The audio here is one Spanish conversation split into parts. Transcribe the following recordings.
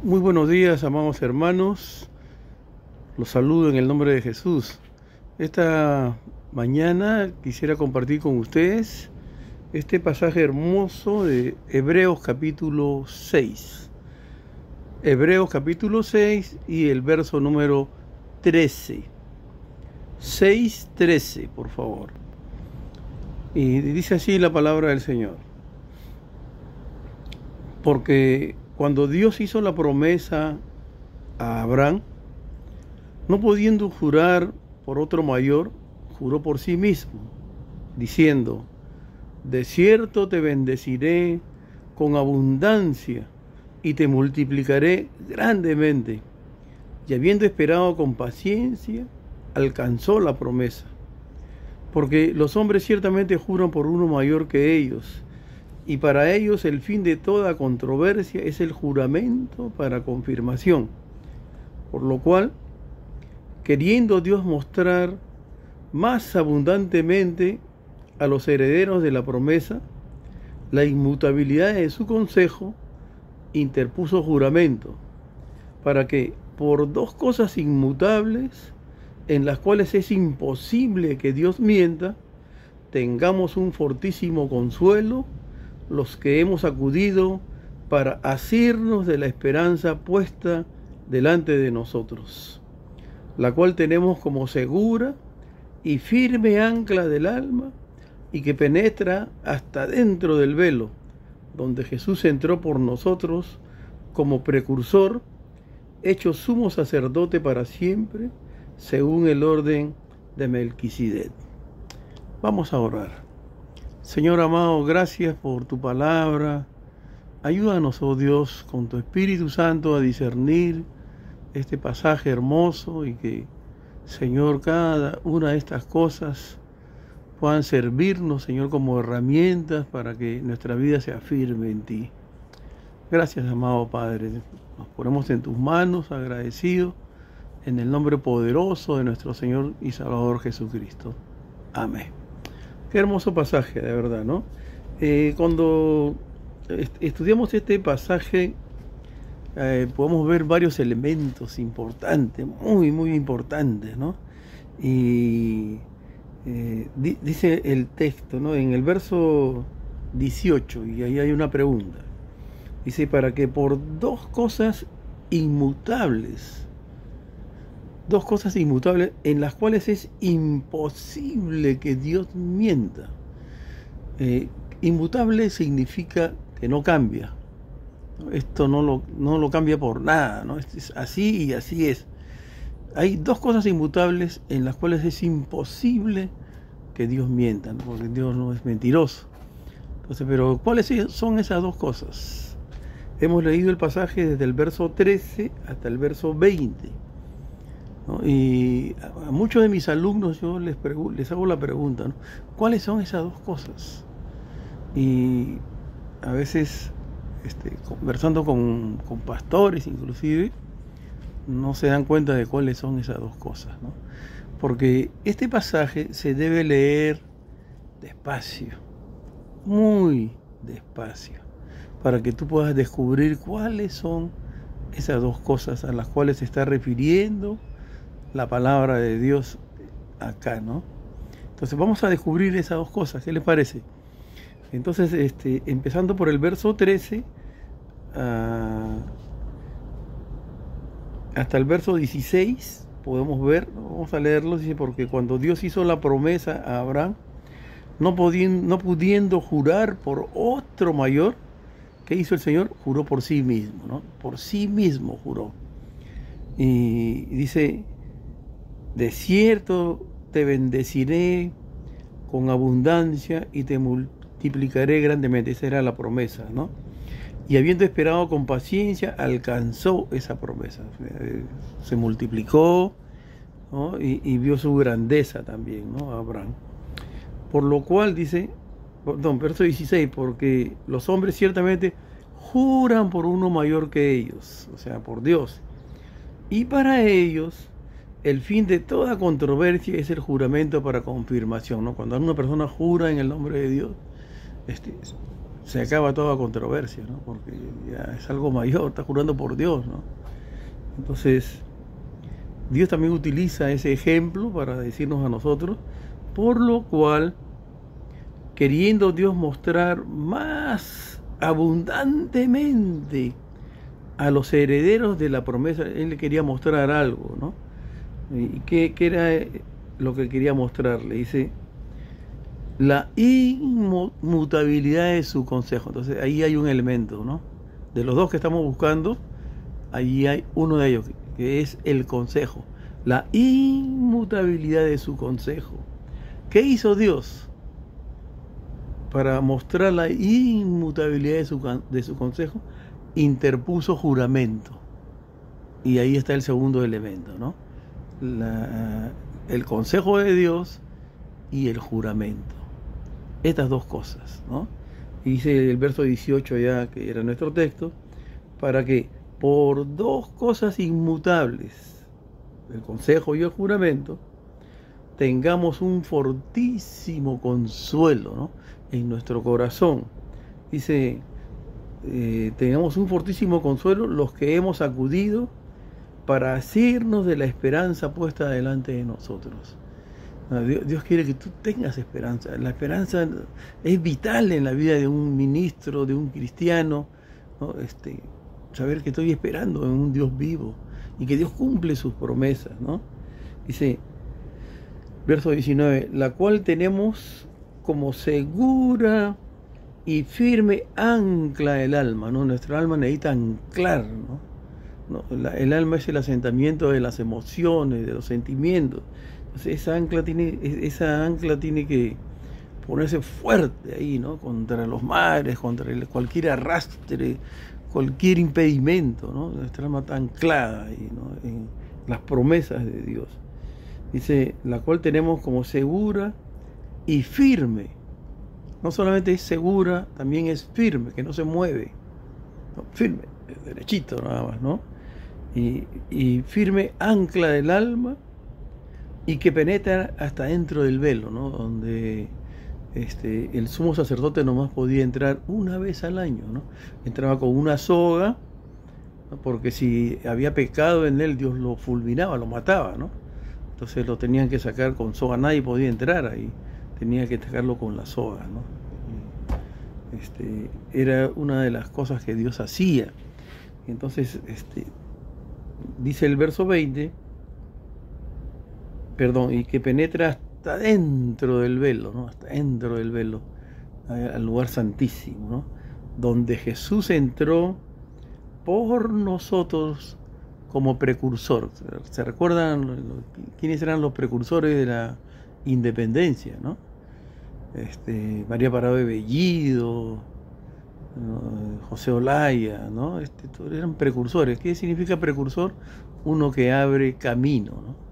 Muy buenos días, amados hermanos. Los saludo en el nombre de Jesús. Esta mañana quisiera compartir con ustedes este pasaje hermoso de Hebreos capítulo 6. Hebreos capítulo 6 y el verso número 13. 6:13, por favor. Y dice así la palabra del Señor. Porque cuando Dios hizo la promesa a Abraham, no pudiendo jurar por otro mayor, juró por sí mismo, diciendo: de cierto te bendeciré con abundancia y te multiplicaré grandemente. Y habiendo esperado con paciencia, alcanzó la promesa. Porque los hombres ciertamente juran por uno mayor que ellos, y para ellos el fin de toda controversia es el juramento para confirmación. Por lo cual, queriendo Dios mostrar más abundantemente a los herederos de la promesa la inmutabilidad de su consejo, interpuso juramento, para que por dos cosas inmutables, en las cuales es imposible que Dios mienta, tengamos un fortísimo consuelo los que hemos acudido para asirnos de la esperanza puesta delante de nosotros, la cual tenemos como segura y firme ancla del alma, y que penetra hasta dentro del velo, donde Jesús entró por nosotros como precursor, hecho sumo sacerdote para siempre, según el orden de Melquisedec. Vamos a orar. Señor amado, gracias por tu palabra. Ayúdanos, oh Dios, con tu Espíritu Santo a discernir este pasaje hermoso, y que, Señor, cada una de estas cosas puedan servirnos, Señor, como herramientas para que nuestra vida sea firme en ti. Gracias, amado Padre. Nos ponemos en tus manos agradecidos, en el nombre poderoso de nuestro Señor y Salvador Jesucristo. Amén. Qué hermoso pasaje, de verdad, ¿no? Cuando estudiamos este pasaje, podemos ver varios elementos importantes, muy importantes, ¿no? Y dice el texto, ¿no? En el verso 18, y ahí hay una pregunta. Dice: para que por dos cosas inmutables en las cuales es imposible que Dios mienta. Inmutable significa que no cambia. Esto no lo cambia por nada, ¿no? Es así y así es. Hay dos cosas inmutables en las cuales es imposible que Dios mienta, ¿no? Porque Dios no es mentiroso. Entonces, pero ¿cuáles son esas dos cosas? Hemos leído el pasaje desde el verso 13 hasta el verso 20. ¿No? Y a muchos de mis alumnos yo les hago la pregunta, ¿no? ¿Cuáles son esas dos cosas? Y a veces, conversando con pastores inclusive, no se dan cuenta de cuáles son esas dos cosas, ¿no? Porque este pasaje se debe leer despacio, muy despacio, para que tú puedas descubrir cuáles son esas dos cosas a las cuales se está refiriendo la palabra de Dios acá, ¿no? Entonces vamos a descubrir esas dos cosas. ¿Qué les parece? Entonces, empezando por el verso 13 hasta el verso 16, podemos ver, vamos a leerlo. Dice: porque cuando Dios hizo la promesa a Abraham, no pudiendo jurar por otro mayor, ¿qué hizo el Señor? Juró por sí mismo, ¿no? Por sí mismo juró. Y dice: de cierto te bendeciré con abundancia y te multiplicaré grandemente. Esa era la promesa, ¿no? Y habiendo esperado con paciencia, alcanzó esa promesa. Se multiplicó, ¿no? Y vio su grandeza también, ¿no? Abraham. Por lo cual dice, verso 16, porque los hombres ciertamente juran por uno mayor que ellos, o sea, por Dios. Y para ellos el fin de toda controversia es el juramento para confirmación, ¿no? Cuando una persona jura en el nombre de Dios, se acaba toda controversia, ¿no? Porque ya es algo mayor, está jurando por Dios, ¿no? Entonces, Dios también utiliza ese ejemplo para decirnos a nosotros, por lo cual, queriendo Dios mostrar más abundantemente a los herederos de la promesa, Él le quería mostrar algo, ¿no? ¿Y qué era lo que quería mostrarle? Dice, la inmutabilidad de su consejo. Entonces ahí hay un elemento, ¿no? De los dos que estamos buscando, ahí hay uno de ellos, que es el consejo. La inmutabilidad de su consejo. ¿Qué hizo Dios para mostrar la inmutabilidad de su consejo? Interpuso juramento. Y ahí está el segundo elemento, ¿no? El consejo de Dios y el juramento. Estas dos cosas, ¿no? Y dice el verso 18 ya, que era nuestro texto, para que por dos cosas inmutables, el consejo y el juramento, tengamos un fortísimo consuelo, ¿no? En nuestro corazón. Dice, tengamos un fortísimo consuelo los que hemos acudido para asirnos de la esperanza puesta delante de nosotros. Dios quiere que tú tengas esperanza. La esperanza es vital en la vida de un ministro, de un cristiano, ¿no? Saber que estoy esperando en un Dios vivo y que Dios cumple sus promesas, ¿no? Dice, verso 19, la cual tenemos como segura y firme ancla el alma, ¿no? Nuestra alma necesita anclar, ¿no? El alma es el asentamiento de las emociones, de los sentimientos. Entonces esa ancla tiene que ponerse fuerte ahí, ¿no? Contra los mares, contra cualquier arrastre, cualquier impedimento, ¿no? Nuestra alma está anclada ahí, ¿no? En las promesas de Dios. Dice, la cual tenemos como segura y firme. No solamente es segura, también es firme, que no se mueve, ¿no? Firme, derechito nada más, ¿no? Y firme ancla del alma y que penetra hasta dentro del velo, ¿no? Donde el sumo sacerdote nomás podía entrar una vez al año, ¿no? Entraba con una soga, ¿no? Porque si había pecado en él, Dios lo fulminaba, lo mataba, ¿no? Entonces lo tenían que sacar con soga, nadie podía entrar ahí, tenía que sacarlo con la soga, ¿no? Era una de las cosas que Dios hacía. Entonces, dice el verso 20, perdón, y que penetra hasta dentro del velo, ¿no? Hasta dentro del velo, al lugar santísimo, ¿no? Donde Jesús entró por nosotros como precursor. ¿Se recuerdan quiénes eran los precursores de la independencia, ¿no? María Parado de Bellido, ¿no? José Olaya, ¿no? Eran precursores. ¿Qué significa precursor? Uno que abre camino, ¿no?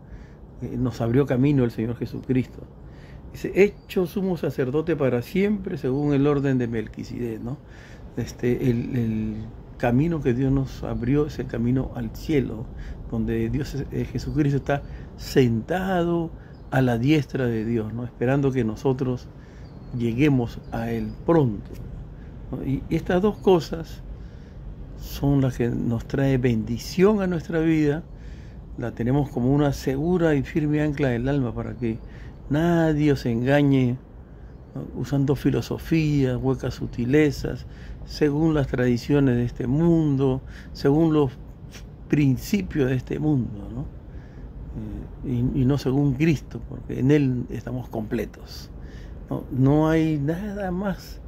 Nos abrió camino el Señor Jesucristo. Dice, hecho sumo sacerdote para siempre según el orden de Melquisedec, ¿no? El camino que Dios nos abrió es el camino al cielo, donde Jesucristo está sentado a la diestra de Dios, ¿no? Esperando que nosotros lleguemos a Él pronto, ¿no? Y estas dos cosas son las que nos trae bendición a nuestra vida. La tenemos como una segura y firme ancla del alma para que nadie os engañe, ¿no? Usando filosofías, huecas sutilezas, según las tradiciones de este mundo, según los principios de este mundo, ¿no? Y no según Cristo, porque en Él estamos completos. No hay nada más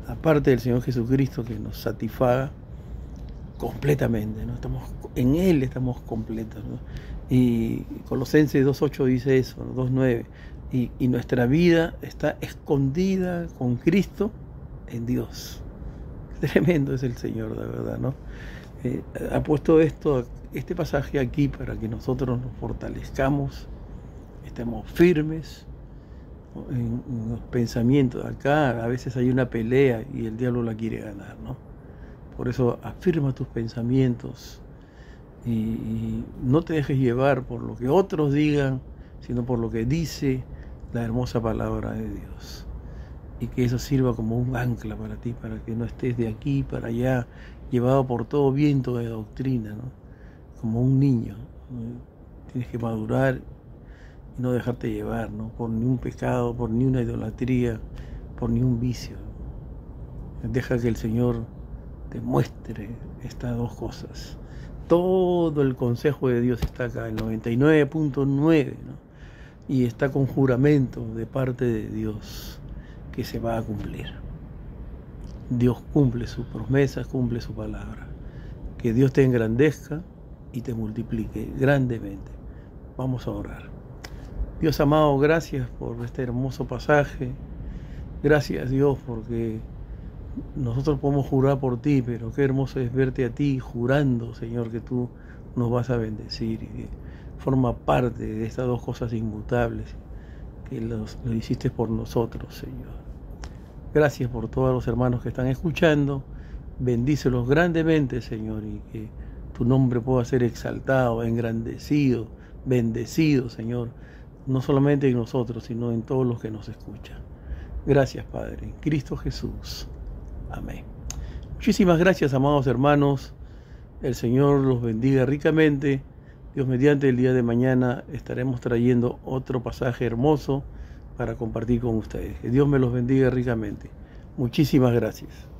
aparte del Señor Jesucristo que nos satisfaga completamente, ¿no? En Él estamos completos, ¿no? Y Colosenses 2.8 dice eso, ¿no? 2.9, y nuestra vida está escondida con Cristo en Dios. Tremendo es el Señor, de verdad, ¿no? Ha puesto este pasaje aquí para que nosotros nos fortalezcamos, estemos firmes, ¿no? En los pensamientos. Acá a veces hay una pelea y el diablo la quiere ganar, ¿no? Por eso afirma tus pensamientos y no te dejes llevar por lo que otros digan, sino por lo que dice la hermosa palabra de Dios. y que eso sirva como un ancla para ti, para que no estés de aquí para allá, llevado por todo viento de doctrina, ¿no? Como un niño, ¿no? Tienes que madurar y no dejarte llevar, ¿no? Por ni un pecado, por ni una idolatría, por ni un vicio. Deja que el Señor te muestre estas dos cosas. Todo el consejo de Dios está acá, el 99.9, ¿no? Y está con juramento de parte de Dios que se va a cumplir. Dios cumple sus promesas, cumple su palabra. Que Dios te engrandezca y te multiplique grandemente. Vamos a orar. Dios amado, gracias por este hermoso pasaje. Gracias, Dios, porque nosotros podemos jurar por ti, pero qué hermoso es verte a ti jurando, Señor, que tú nos vas a bendecir y que forma parte de estas dos cosas inmutables que lo hiciste por nosotros, Señor. Gracias por todos los hermanos que están escuchando. Bendícelos grandemente, Señor, y que tu nombre pueda ser exaltado, engrandecido, bendecido, Señor, no solamente en nosotros, sino en todos los que nos escuchan. Gracias, Padre, en Cristo Jesús. Amén. Muchísimas gracias, amados hermanos. El Señor los bendiga ricamente. Dios mediante, el día de mañana estaremos trayendo otro pasaje hermoso para compartir con ustedes. Que Dios me los bendiga ricamente. Muchísimas gracias.